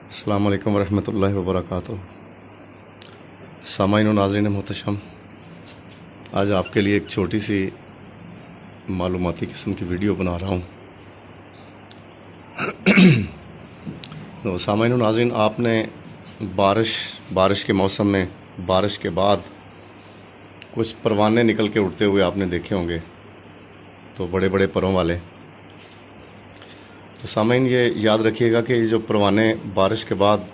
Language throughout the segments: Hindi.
अस्सलाम वालेकुम रहमतुल्लाहि व बरकातुहू। सामाईन व नाज़रीन मोहतरम, आज आपके लिए एक छोटी सी मालूमाती किस्म की वीडियो बना रहा हूँ। तो सामाईन व नाज़रीन, आपने बारिश के मौसम में बारिश के बाद कुछ परवाने निकल के उड़ते हुए आपने देखे होंगे, तो बड़े बड़े परों वाले। तो सामाईन, ये याद रखिएगा कि जो परवाने बारिश के बाद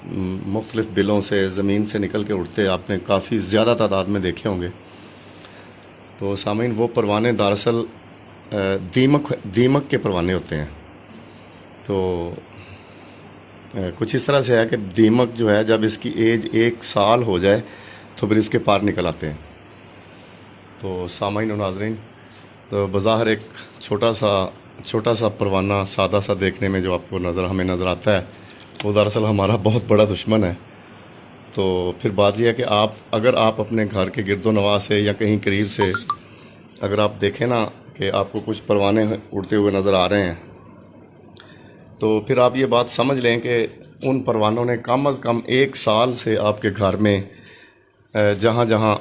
मुख्तलिफ़ बिलों से ज़मीन से निकल के उड़ते आपने काफ़ी ज़्यादा तादाद में देखे होंगे। तो सामाईन, वो परवाने दरअसल दीमक के परवाने होते हैं। तो कुछ इस तरह से है कि दीमक जो है, जब इसकी एज 1 साल हो जाए तो फिर इसके पार निकल आते हैं। तो सामाईन व नाज़रीन, तो बज़ाहिर एक छोटा सा परवाना सादा सा देखने में जो आपको हमें नज़र आता है, वो दरअसल हमारा बहुत बड़ा दुश्मन है। तो फिर बात यह है कि अगर आप अपने घर के गिरदोनवा से या कहीं करीब से अगर आप देखें ना कि आपको कुछ परवाने उड़ते हुए नज़र आ रहे हैं, तो फिर आप ये बात समझ लें कि उन परवानों ने कम अज़ कम 1 साल से आपके घर में जहाँ जहाँ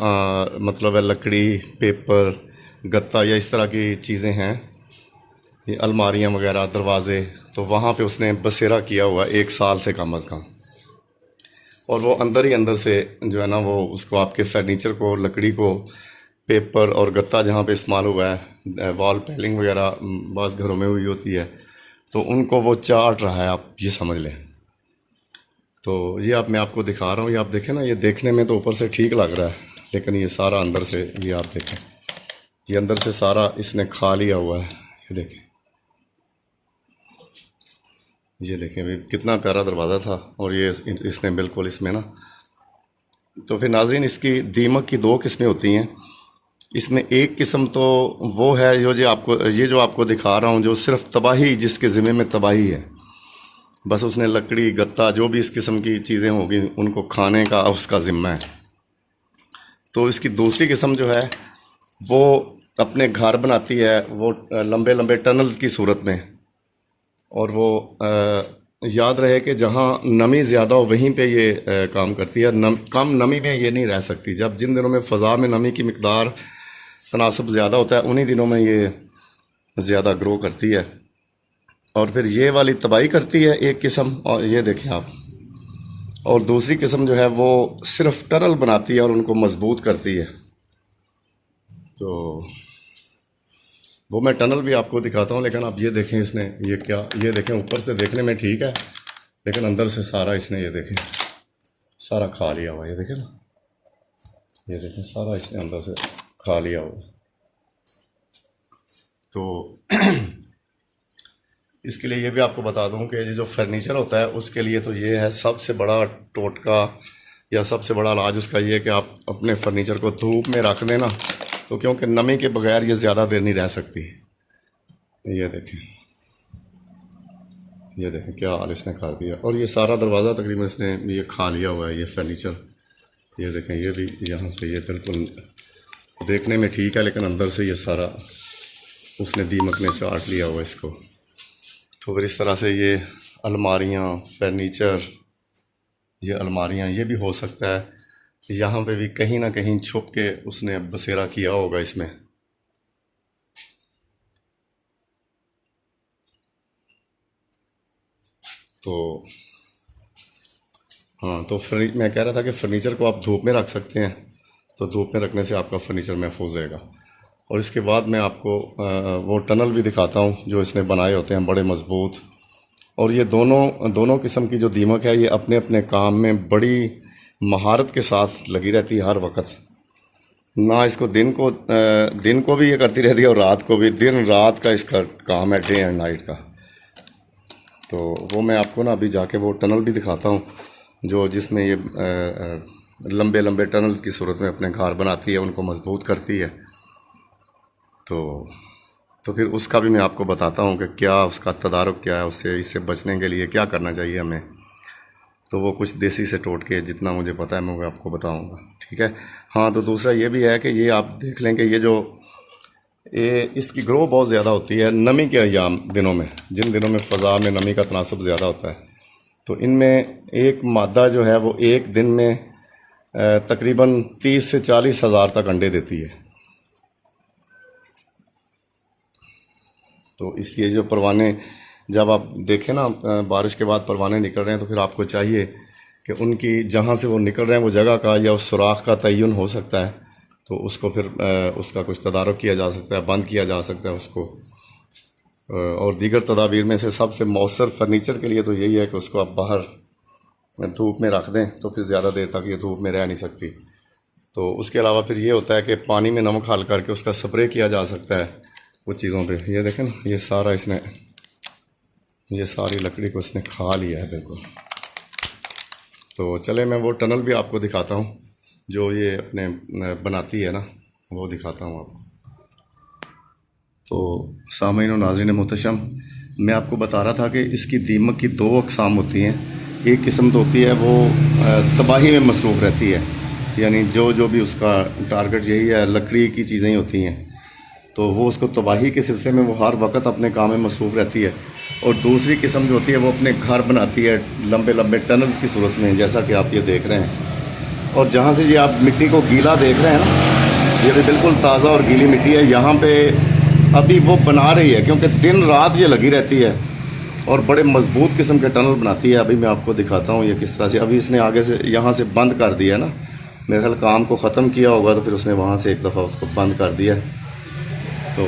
मतलब है लकड़ी, पेपर, गत्ता या इस तरह की चीज़ें हैं, ये अलमारियाँ वगैरह, दरवाज़े, तो वहाँ पे उसने बसेरा किया हुआ 1 साल से कम अज़ कम। और वो अंदर ही अंदर से जो है ना, वो उसको आपके फर्नीचर को, लकड़ी को, पेपर और गत्ता जहाँ पे इस्तेमाल हुआ है, वॉल पेलिंग वगैरह बाज़ घरों में हुई होती है, तो उनको वो चाट रहा है, आप ये समझ लें। तो ये मैं आपको दिखा रहा हूँ, ये आप देखें ना, ये देखने में तो ऊपर से ठीक लग रहा है, लेकिन ये सारा अंदर से, ये आप देखें, ये अंदर से सारा इसने खा लिया हुआ है। ये देखें भाई, कितना प्यारा दरवाज़ा था और ये इसने बिल्कुल इसमें ना। तो फिर नाज़रीन, इसकी दीमक की 2 किस्में होती हैं। इसमें एक किस्म तो वो है जो आपको दिखा रहा हूँ, जो सिर्फ तबाही, जिसके ज़िम्मे में तबाही है, बस उसने लकड़ी, गत्ता, जो भी इस किस्म की चीज़ें होगी उनको खाने का उसका ज़िम्मा है। तो इसकी दूसरी किस्म जो है, वो अपने घर बनाती है, वो लंबे लंबे टनल्स की सूरत में, और वो याद रहे कि जहाँ नमी ज़्यादा हो वहीं पे ये काम करती है। कम नमी में ये नहीं रह सकती। जिन दिनों में फ़ज़ा में नमी की मिकदार तनासब ज़्यादा होता है, उन्हीं दिनों में ये ज़्यादा ग्रो करती है और फिर ये वाली तबाही करती है एक किस्म। और ये देखें आप, और दूसरी किस्म जो है वो सिर्फ टनल बनाती है और उनको मजबूत करती है। तो वो मैं टनल भी आपको दिखाता हूँ, लेकिन आप ये देखें, इसने ये देखें, ऊपर से देखने में ठीक है, लेकिन अंदर से सारा इसने, ये देखें, सारा खा लिया हुआ। ये देखें ना, ये देखें, सारा इसने अंदर से खा लिया हुआ। तो इसके लिए ये भी आपको बता दूं कि ये जो फर्नीचर होता है, उसके लिए तो ये है सबसे बड़ा टोटका या सबसे बड़ा इलाज उसका ये है कि आप अपने फर्नीचर को धूप में रख देना, तो क्योंकि नमी के बगैर ये ज़्यादा देर नहीं रह सकती। ये देखें क्या हाल इसने कर दिया। और ये सारा दरवाज़ा तकरीबन इसने ये खा लिया हुआ है, ये फर्नीचर। ये देखें, ये भी यहाँ से ये बिल्कुल देखने में ठीक है, लेकिन अंदर से ये सारा उसने दीमक ने चाट लिया हुआ इसको। तो फिर इस तरह से ये अलमारियाँ, फर्नीचर, ये अलमारियाँ, ये भी हो सकता है यहाँ पे भी कहीं ना कहीं छुप के उसने बसेरा किया होगा इसमें। तो हाँ, तो मैं कह रहा था कि फर्नीचर को आप धूप में रख सकते हैं, तो धूप में रखने से आपका फर्नीचर महफूज रहेगा। और इसके बाद मैं आपको वो टनल भी दिखाता हूँ जो इसने बनाए होते हैं, बड़े मज़बूत। और ये दोनों किस्म की जो दीमक है, ये अपने अपने काम में बड़ी महारत के साथ लगी रहती है हर वक्त। ना इसको दिन को भी ये करती रहती है और रात को भी। दिन रात का इसका काम है, डे एंड नाइट का। तो वो मैं आपको ना अभी जाके वो टनल भी दिखाता हूँ, जिसमें ये लंबे लंबे टनल्स की सूरत में अपने घर बनाती है, उनको मजबूत करती है। तो फिर उसका भी मैं आपको बताता हूँ कि क्या उसका तदारुक क्या है, इससे बचने के लिए क्या करना चाहिए हमें। तो वो कुछ देसी से टोटके जितना मुझे पता है मैं वो आपको बताऊँगा, ठीक है। हाँ, तो दूसरा ये भी है कि ये आप देख लें कि इसकी ग्रो बहुत ज़्यादा होती है नमी के दिनों में, जिन दिनों में फ़ज़ा में नमी का तनासब ज़्यादा होता है। तो इनमें एक मादा जो है वो एक दिन में तकरीबन 30 से 40 हज़ार तक अंडे देती है। तो इसलिए जो परवाने जब आप देखें ना बारिश के बाद परवाने निकल रहे हैं, तो फिर आपको चाहिए कि उनकी जहाँ से वो निकल रहे हैं वो जगह का या उस सुराख का तयन हो सकता है, तो उसको फिर उसका कुछ तदारुक किया जा सकता है, बंद किया जा सकता है उसको। और दीगर तदाबीर में से सबसे मौसर फर्नीचर के लिए तो यही है कि उसको आप बाहर धूप में रख दें, तो फिर ज़्यादा देर तक ये धूप में रह नहीं सकती। तो उसके अलावा फिर ये होता है कि पानी में नमक डाल करके उसका स्प्रे किया जा सकता है कुछ चीज़ों पे। ये देखें ना, ये सारा इसने, ये सारी लकड़ी को इसने खा लिया है बिल्कुल। तो चले मैं वो टनल भी आपको दिखाता हूँ जो ये अपने बनाती है ना, वो दिखाता हूँ आपको। तो सामईन व नाज़रीन मोहतरम, मैं आपको बता रहा था कि इसकी दीमक की दो अक़साम होती हैं। एक किस्म तो होती है वो तबाही में मसरूफ़ रहती है, यानी जो भी उसका टारगेट यही है, लकड़ी की चीज़ें ही होती हैं, तो वो उसको तबाही के सिलसिले में वो हर वक्त अपने काम में मसरूफ़ रहती है। और दूसरी किस्म जो होती है वो अपने घर बनाती है लंबे लंबे टनल्स की सूरत में, जैसा कि आप ये देख रहे हैं। और जहाँ से ये आप मिट्टी को गीला देख रहे हैं ना, ये भी बिल्कुल ताज़ा और गीली मिट्टी है। यहाँ पे अभी वो बना रही है, क्योंकि दिन रात ये लगी रहती है और बड़े मजबूत किस्म के टनल बनाती है। अभी मैं आपको दिखाता हूँ ये किस तरह से। अभी इसने आगे से यहाँ से बंद कर दिया ना, मेरे ख्याल काम को ख़त्म किया होगा, तो फिर उसने वहाँ से एक दफ़ा उसको बंद कर दिया। तो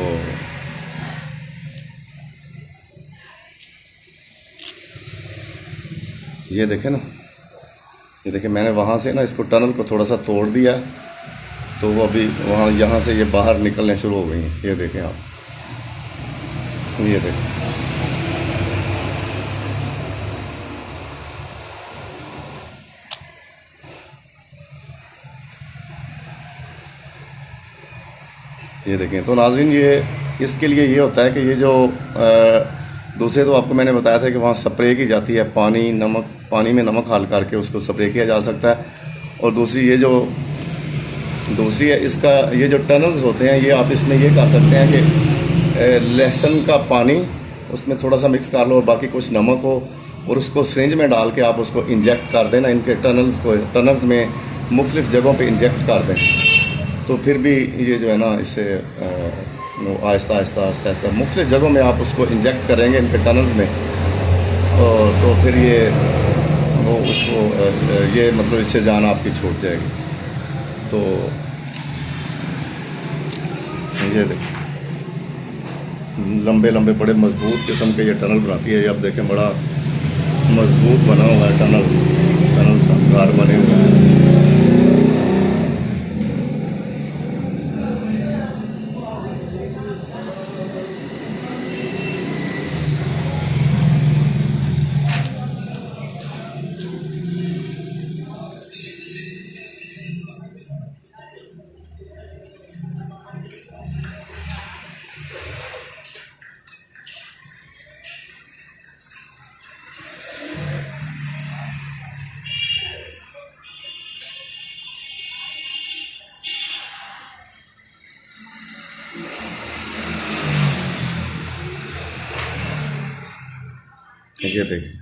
ये देखें ना, ये देखें, मैंने वहाँ से ना इसको टनल को थोड़ा सा तोड़ दिया, तो वो अभी वहाँ यहाँ से ये बाहर निकलने शुरू हो गई हैं। ये देखें आप, ये देखें, ये देखें। तो नाज़रीन, ये इसके लिए ये होता है कि ये जो दूसरे तो आपको मैंने बताया था कि वहाँ स्प्रे की जाती है, पानी में नमक डाल करके उसको स्प्रे किया जा सकता है। और दूसरी है इसका, ये जो टनल्स होते हैं, ये आप इसमें ये कर सकते हैं कि लहसुन का पानी उसमें थोड़ा सा मिक्स कर लो और बाकी कुछ नमक हो, और उसको सिरिंज में डाल के आप उसको इंजेक्ट कर देना इनके टनल्स में मुख्तलिफ़ जगहों पे इंजेक्ट कर दें, तो फिर भी ये जो है ना, इससे आहिस्ता आहिस्ता मुख्तलिफ़ जगहों में आप उसको इंजेक्ट करेंगे इनके टनल्स में, और तो फिर ये वो उसको ये मतलब इससे जान आपकी छूट जाएगी। तो ये देखिए, लंबे लंबे बड़े मजबूत किस्म के ये टनल बनाती है। ये आप देखें, बड़ा मजबूत बना हुआ है टनल घर बने हुए हैं। ये देखिए,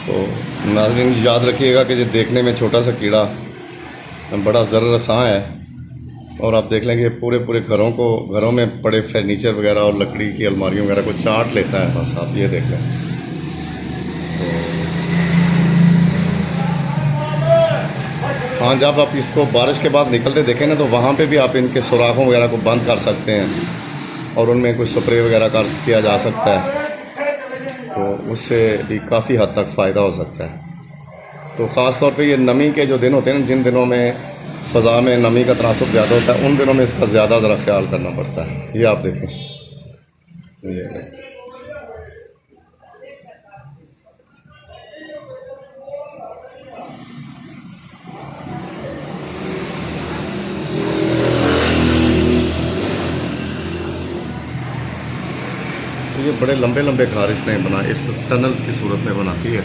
तो नाज़रीन याद रखिएगा कि ये देखने में छोटा सा कीड़ा बड़ा ज़र्रसां है, और आप देख लेंगे पूरे घरों में पड़े फर्नीचर वगैरह और लकड़ी की अलमारियों वगैरह को चाट लेता है। बस आप ये देख लें। तो हाँ, जब आप इसको बारिश के बाद निकलते देखें ना, तो वहाँ पे भी आप इनके सुराखों वगैरह को बंद कर सकते हैं और उनमें कुछ स्प्रे वगैरह किया जा सकता है, तो उससे भी काफ़ी हद तक फ़ायदा हो सकता है। तो ख़ास तौर पे ये नमी के जो दिन होते हैं ना, जिन दिनों में फ़ज़ा में नमी का तनासुब ज़्यादा होता है, उन दिनों में इसका ज़्यादा ज़रा ख्याल करना पड़ता है। ये आप देखें, ये तो ये बड़े लंबे लंबे घर इसने बना इस टनल्स की सूरत में बनाती है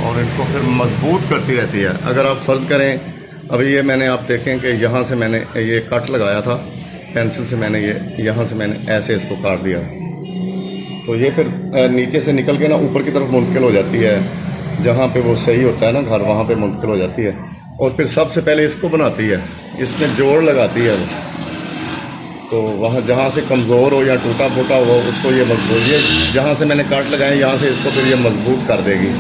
और इनको फिर मजबूत करती रहती है। अगर आप फ़र्ज़ करें, अभी ये मैंने, आप देखें कि यहाँ से मैंने ये कट लगाया था पेंसिल से, मैंने ये यहाँ से मैंने ऐसे इसको काट दिया, तो ये फिर नीचे से निकल के ना ऊपर की तरफ मुंतकिल हो जाती है, जहाँ पे वो सही होता है ना घर, वहाँ पे मुंतकिल हो जाती है। और फिर सबसे पहले इसको बनाती है, इसमें जोड़ लगाती है, तो वहाँ जहाँ से कमज़ोर हो या टूटा फूटा हो उसको ये मजबूत, ये जहाँ से मैंने काट लगाए यहाँ से इसको फिर ये मजबूत कर देगी।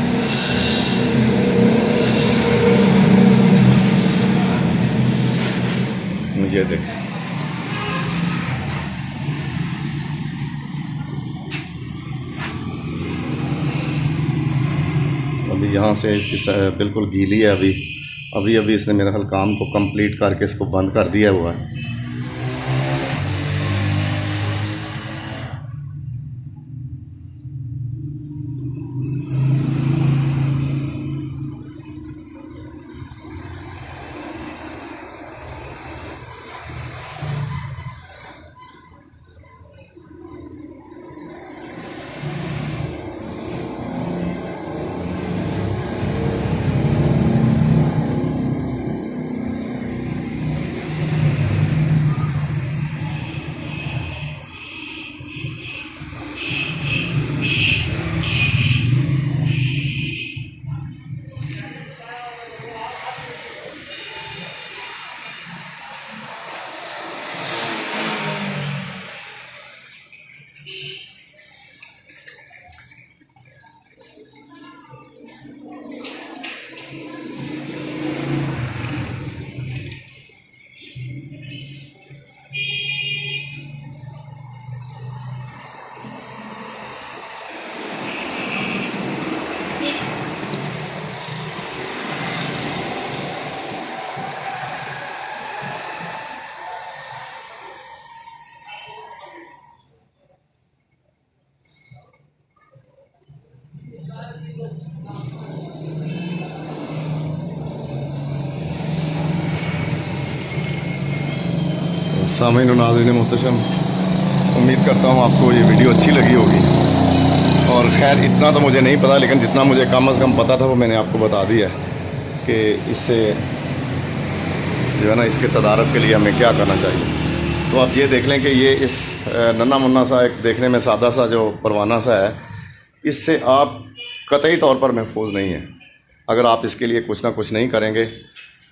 ये देखिए, अभी यहाँ से इसकी बिल्कुल गीली है, अभी अभी इसने मेरा ख्याल काम को कंप्लीट करके इसको बंद कर दिया हुआ है। सामईन और नाज़रीन मोहतरम, उम्मीद करता हूँ आपको ये वीडियो अच्छी लगी होगी। और ख़ैर इतना तो मुझे नहीं पता, लेकिन जितना मुझे कम अज़ कम पता था वो मैंने आपको बता दिया कि इससे जो है ना, इसके तदारक के लिए हमें क्या करना चाहिए। तो आप ये देख लें कि ये इस नन्ना मुन्ना सा एक देखने में सादा सा जो परवाना सा है, इससे आप कतई तौर पर महफूज नहीं है अगर आप इसके लिए कुछ ना कुछ नहीं करेंगे।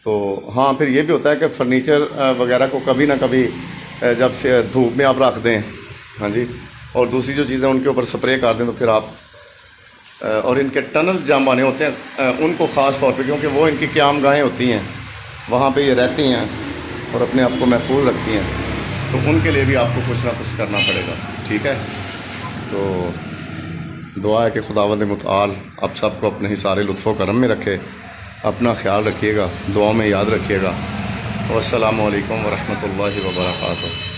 तो हाँ, फिर ये भी होता है कि फ़र्नीचर वगैरह को कभी ना कभी जब से धूप में आप रख दें, हाँ जी, और दूसरी जो चीज़ें उनके ऊपर स्प्रे कर दें, तो फिर आप और इनके टनल जहाँ बने होते हैं उनको ख़ास तौर पे, क्योंकि वो इनकी क़याम गाहें होती हैं, वहाँ पे ये रहती हैं और अपने आप को महफूज रखती हैं, तो उनके लिए भी आपको कुछ ना कुछ करना पड़ेगा। ठीक है, तो दुआ है कि खुदावंद मुतआल आप सबको अपने ही सारे लुत्फ़ो करम में रखे। अपना ख्याल रखिएगा, दुआ में याद रखिएगा। वस्सलामु अलैकुम वरहमतुल्लाहि वबरकातुहू।